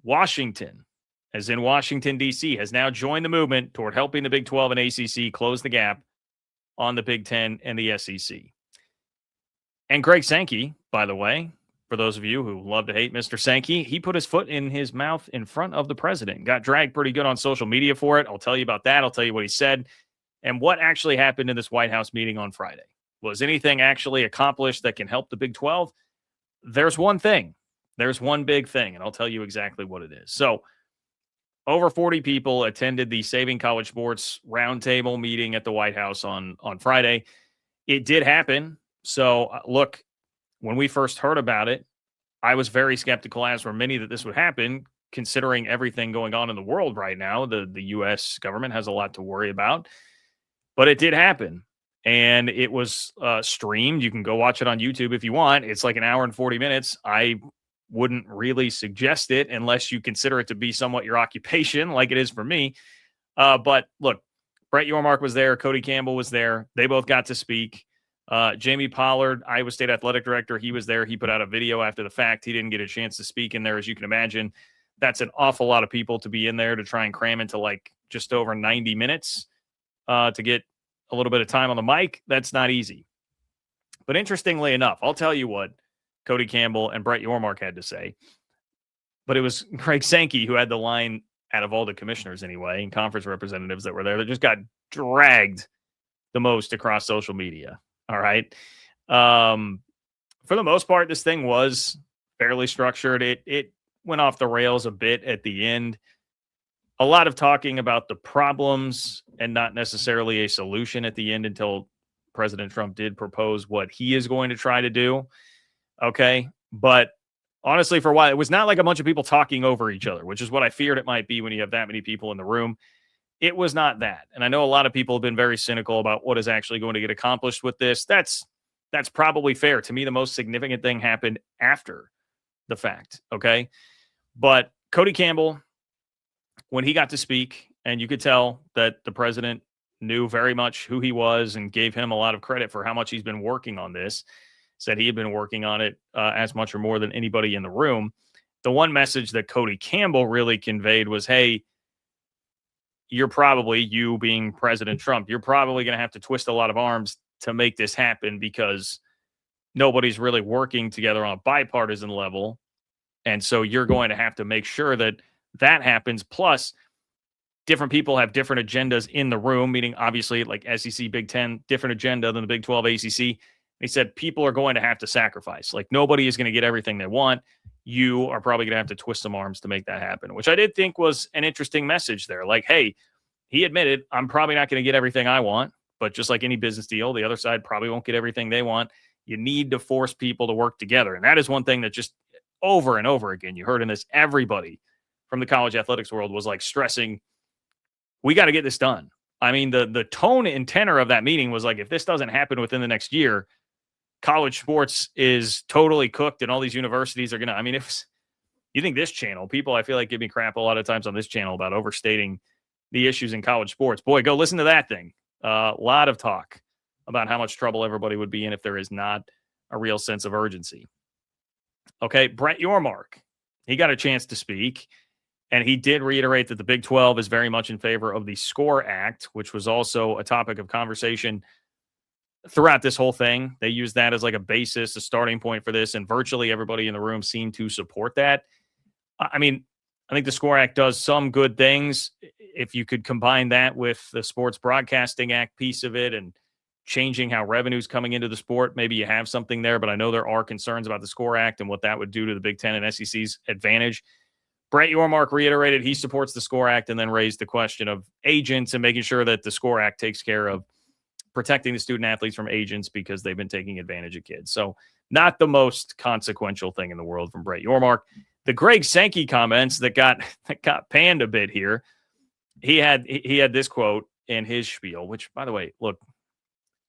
Washington, as in Washington, D.C., has now joined the movement toward helping the Big 12 and ACC close the gap on the Big 10 and the SEC. And Greg Sankey, by the way, for those of you who love to hate Mr. Sankey, he put his foot in his mouth in front of the president. Got dragged pretty good on social media for it. I'll tell you about that. I'll tell you what he said and what actually happened in this White House meeting on Friday. Was anything actually accomplished that can help the Big 12? There's one thing. There's one big thing, and I'll tell you exactly what it is. So, over 40 people attended the Saving College Sports roundtable meeting at the White House on Friday. It did happen. So, look, when we first heard about it, I was very skeptical, as were many, that this would happen, considering everything going on in the world right now. The U.S. government has a lot to worry about. But it did happen, and it was streamed. You can go watch it on YouTube if you want. It's like an hour and 40 minutes. I wouldn't really suggest it unless you consider it to be somewhat your occupation, like it is for me. But look, Brett Yormark was there. Cody Campbell was there. They both got to speak. Jamie Pollard, Iowa State athletic director, he was there. He put out a video after the fact. He didn't get a chance to speak in there, as you can imagine. That's an awful lot of people to be in there to try and cram into like just over 90 minutes to get a little bit of time on the mic. That's not easy. But interestingly enough, I'll tell you what Cody Campbell and Brett Yormark had to say. But it was Greg Sankey who had the line, out of all the commissioners anyway, and conference representatives that were there, that just got dragged the most across social media. All right. For the most part, this thing was fairly structured. It went off the rails a bit at the end. A lot of talking about the problems and not necessarily a solution at the end until President Trump did propose what he is going to try to do. Okay. But honestly, for a while, it was not like a bunch of people talking over each other, which is what I feared it might be when you have that many people in the room. It was not that. And I know a lot of people have been very cynical about what is actually going to get accomplished with this. That's probably fair. To me, the most significant thing happened after the fact. Okay. But Cody Campbell, when he got to speak, and you could tell that the president knew very much who he was and gave him a lot of credit for how much he's been working on this, said he had been working on it as much or more than anybody in the room. The one message that Cody Campbell really conveyed was, hey, you being President Trump, you're probably going to have to twist a lot of arms to make this happen because nobody's really working together on a bipartisan level. And so you're going to have to make sure that that happens. Plus, different people have different agendas in the room, meaning obviously like SEC, Big 10, different agenda than the Big 12, ACC. He said people are going to have to sacrifice. Like nobody is going to get everything they want. You are probably going to have to twist some arms to make that happen, which I did think was an interesting message there. Like, hey, he admitted, I'm probably not going to get everything I want, but just like any business deal, the other side probably won't get everything they want. You need to force people to work together. And that is one thing that just over and over again, you heard in this, everybody from the college athletics world was like stressing, we got to get this done. I mean, the tone and tenor of that meeting was like, if this doesn't happen within the next year, college sports is totally cooked and all these universities are going to, I mean, if you think this channel, people I feel like give me crap a lot of times on this channel about overstating the issues in college sports. Boy, go listen to that thing. A lot of talk about how much trouble everybody would be in if there is not a real sense of urgency. Okay, Brett Yormark, he got a chance to speak, and he did reiterate that the Big 12 is very much in favor of the SCORE Act, which was also a topic of conversation throughout this whole thing. They used that as like a basis, a starting point for this, and virtually everybody in the room seemed to support that. I mean, I think the SCORE Act does some good things. If you could combine that with the Sports Broadcasting Act piece of it and changing how revenue's coming into the sport, maybe you have something there, but I know there are concerns about the SCORE Act and what that would do to the Big Ten and SEC's advantage. Brett Yormark reiterated he supports the SCORE Act and then raised the question of agents and making sure that the SCORE Act takes care of protecting the student athletes from agents because they've been taking advantage of kids. So not the most consequential thing in the world from Brett Yormark. The Greg Sankey comments that got panned a bit here. He had this quote in his spiel, which, by the way, look,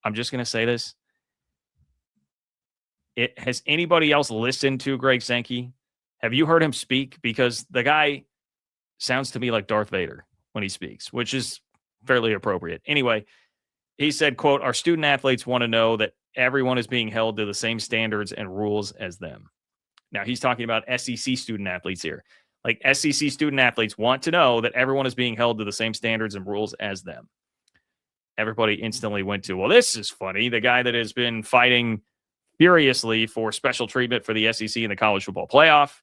I'm just going to say this. Has anybody else listened to Greg Sankey? Have you heard him speak? Because the guy sounds to me like Darth Vader when he speaks, which is fairly appropriate. Anyway, he said, quote, our student athletes want to know that everyone is being held to the same standards and rules as them. Now, he's talking about SEC student athletes here. Like SEC student athletes want to know that everyone is being held to the same standards and rules as them. Everybody instantly went to, well, this is funny. The guy that has been fighting furiously for special treatment for the SEC in the college football playoff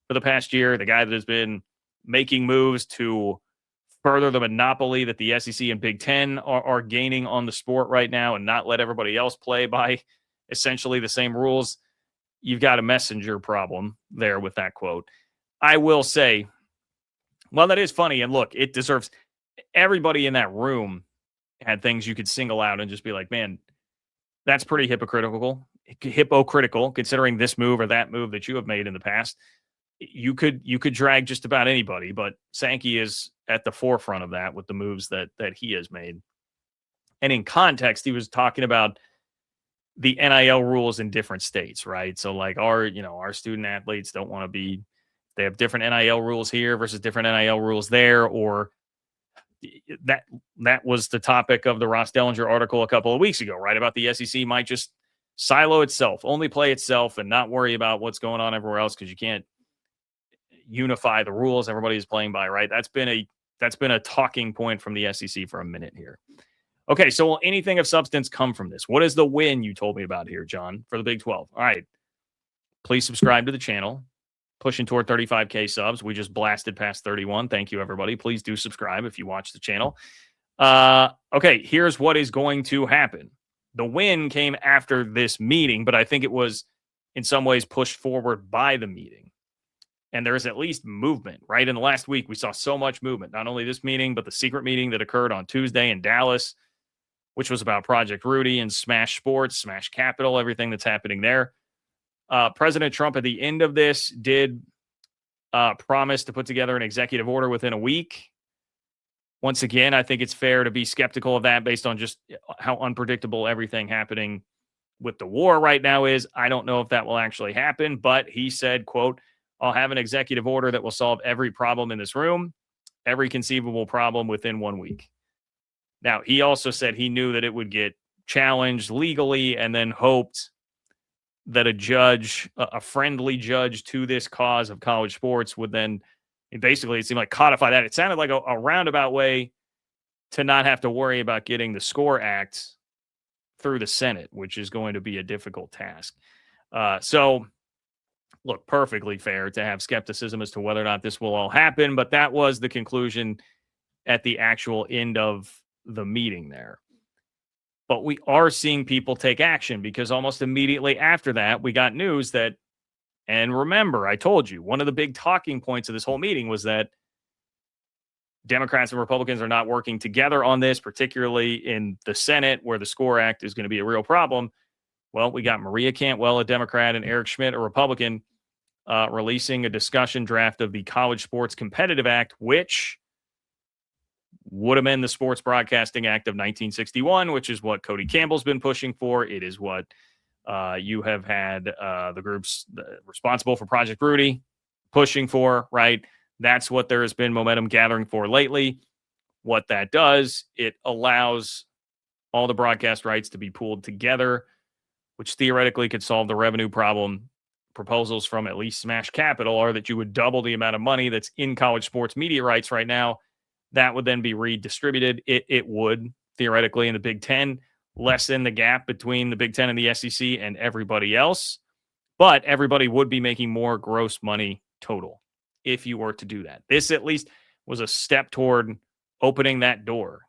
for the past year, the guy that has been making moves to further the monopoly that the SEC and Big Ten are gaining on the sport right now and not let everybody else play by essentially the same rules. You've got a messenger problem there with that quote. I will say, well, that is funny. And look, it deserves, everybody in that room had things you could single out and just be like, man, that's pretty hypocritical considering this move or that move that you have made in the past. You could drag just about anybody, but Sankey is at the forefront of that with the moves that he has made. And in context, he was talking about the NIL rules in different states, right? So like our student athletes don't want to be, they have different NIL rules here versus different NIL rules there, or that was the topic of the Ross Dellinger article a couple of weeks ago, right? About the SEC might just silo itself, only play itself and not worry about what's going on everywhere else because you can't unify the rules everybody is playing by, right? That's been a talking point from the SEC for a minute here. Okay, so will anything of substance come from this? What is the win you told me about here, John, for the Big 12? All right, please subscribe to the channel. Pushing toward 35K subs. We just blasted past 31. Thank you, everybody. Please do subscribe if you watch the channel. Okay, here's what is going to happen. The win came after this meeting, but I think it was in some ways pushed forward by the meeting. And there is at least movement, right? In the last week, we saw so much movement. Not only this meeting, but the secret meeting that occurred on Tuesday in Dallas, which was about Project Rudy and Smash Sports, Smash Capital, everything that's happening there. President Trump at the end of this did promise to put together an executive order within a week. Once again, I think it's fair to be skeptical of that based on just how unpredictable everything happening with the war right now is. I don't know if that will actually happen, but he said, quote, I'll have an executive order that will solve every problem in this room, every conceivable problem within 1 week. Now, he also said he knew that it would get challenged legally and then hoped that a judge, a friendly judge to this cause of college sports would then basically, it seemed like codify that. It sounded like a roundabout way to not have to worry about getting the SCORE Act through the Senate, which is going to be a difficult task. So, look, perfectly fair to have skepticism as to whether or not this will all happen, but that was the conclusion at the actual end of the meeting there. But we are seeing people take action because almost immediately after that, we got news that, and remember, I told you, one of the big talking points of this whole meeting was that Democrats and Republicans are not working together on this, particularly in the Senate, where the SCORE Act is going to be a real problem. Well, we got Maria Cantwell, a Democrat, and Eric Schmitt, a Republican, releasing a discussion draft of the College Sports Competitive Act, which would amend the Sports Broadcasting Act of 1961, which is what Cody Campbell's been pushing for. It is what you have had the groups responsible for Project Rudy pushing for, right? That's what there has been momentum gathering for lately. What that does, it allows all the broadcast rights to be pooled together, which theoretically could solve the revenue problem. Proposals from at least Smash Capital are that you would double the amount of money that's in college sports media rights right now. That would then be redistributed. It would, theoretically, in the Big Ten, lessen the gap between the Big Ten and the SEC and everybody else. But everybody would be making more gross money total if you were to do that. This at least was a step toward opening that door.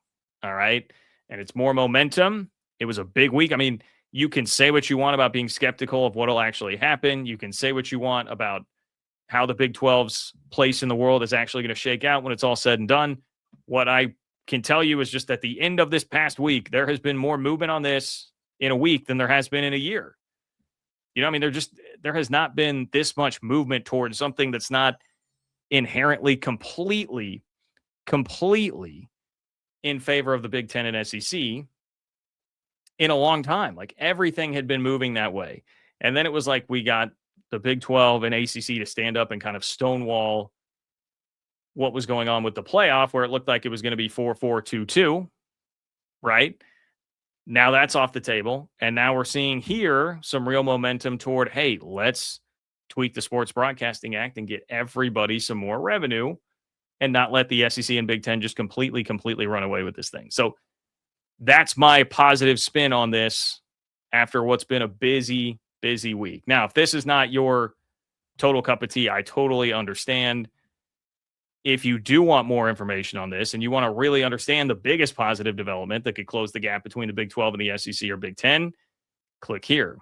All right. And it's more momentum. It was a big week. I mean, you can say what you want about being skeptical of what will actually happen. You can say what you want about how the Big 12's place in the world is actually going to shake out when it's all said and done. What I can tell you is just at the end of this past week, there has been more movement on this in a week than there has been in a year. You know, I mean, there has not been this much movement towards something that's not inherently completely in favor of the Big Ten and SEC in a long time. Like everything had been moving that way. And then it was like we got the Big 12 and ACC to stand up and kind of stonewall what was going on with the playoff, where it looked like it was going to be 4-4-2-2, right? Now that's off the table. And now we're seeing here some real momentum toward, hey, let's tweak the Sports Broadcasting Act and get everybody some more revenue and not let the SEC and Big Ten just completely run away with this thing. So that's my positive spin on this after what's been a busy week. Now, if this is not your total cup of tea, I totally understand. If you do want more information on this and you want to really understand the biggest positive development that could close the gap between the Big 12 and the SEC or Big 10, click here.